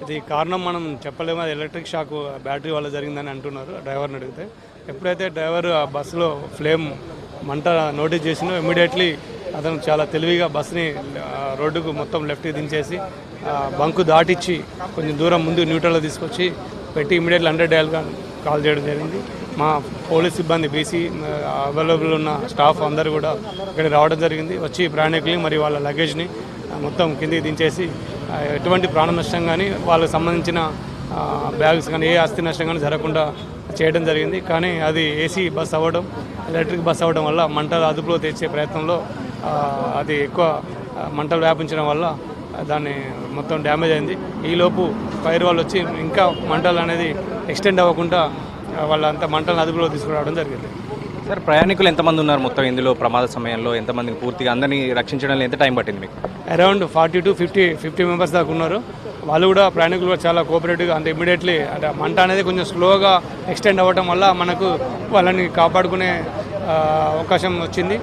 ఇది కారణం మనం చెప్పలేము, అది ఎలక్ట్రిక్ షాక్ బ్యాటరీ వల్ల జరిగిందని అంటున్నారు డ్రైవర్ని అడిగితే. ఎప్పుడైతే డ్రైవర్ ఆ బస్సులో ఫ్లేమ్ మంట నోటీస్ చేసినో ఇమీడియట్లీ అతను చాలా తెలివిగా బస్సుని రోడ్డుకు మొత్తం లెఫ్ట్కి దించేసి బంకు దాటిచ్చి కొంచెం దూరం ముందు న్యూట్రల్లో తీసుకొచ్చి పెట్టి ఇమీడియట్లీ 100 డయల్ కాల్ చేయడం జరిగింది. మా పోలీస్ సిబ్బంది బీసీ అవైలబుల్ ఉన్న స్టాఫ్ అందరూ కూడా ఇక్కడికి రావడం జరిగింది. వచ్చి ప్రయాణికుల్ని మరియు వాళ్ళ లగేజ్ని మొత్తం కిందికి దించేసి ఎటువంటి ప్రాణ నష్టం కానీ వాళ్ళకి సంబంధించిన బ్యాగ్స్ కానీ ఏ ఆస్తి నష్టం కానీ జరగకుండా చేయడం జరిగింది. కానీ అది ఏసీ బస్ అవ్వడం, ఎలక్ట్రిక్ బస్ అవ్వడం వల్ల మంటలు అదుపులో తెచ్చే ప్రయత్నంలో అది ఎక్కువ మంటలు వ్యాపించడం వల్ల దాన్ని మొత్తం డ్యామేజ్ అయింది. ఈలోపు ఫైర్ వాళ్ళు వచ్చి ఇంకా మంటలు అనేది ఎక్స్టెండ్ అవ్వకుండా వాళ్ళంతా మంటలను అదుపులో తీసుకురావడం జరిగింది. సార్, ప్రయాణికులు ఎంతమంది ఉన్నారు మొత్తం ఇందులో ప్రమాద సమయంలో? ఎంతమందిని పూర్తిగా అందరినీ రక్షించడంలో ఎంత టైం పట్టింది మీకు? అరౌండ్ 40 to 50 మెంబర్స్ దాకా ఉన్నారు. వాళ్ళు కూడా ప్రయాణికులు కూడా చాలా కోఆపరేటివ్గా, అంటే ఇమీడియట్లీ అంటే మంట అనేది కొంచెం స్లోగా ఎక్స్టెండ్ అవ్వడం వల్ల మనకు వాళ్ళని కాపాడుకునే అవకాశం వచ్చింది.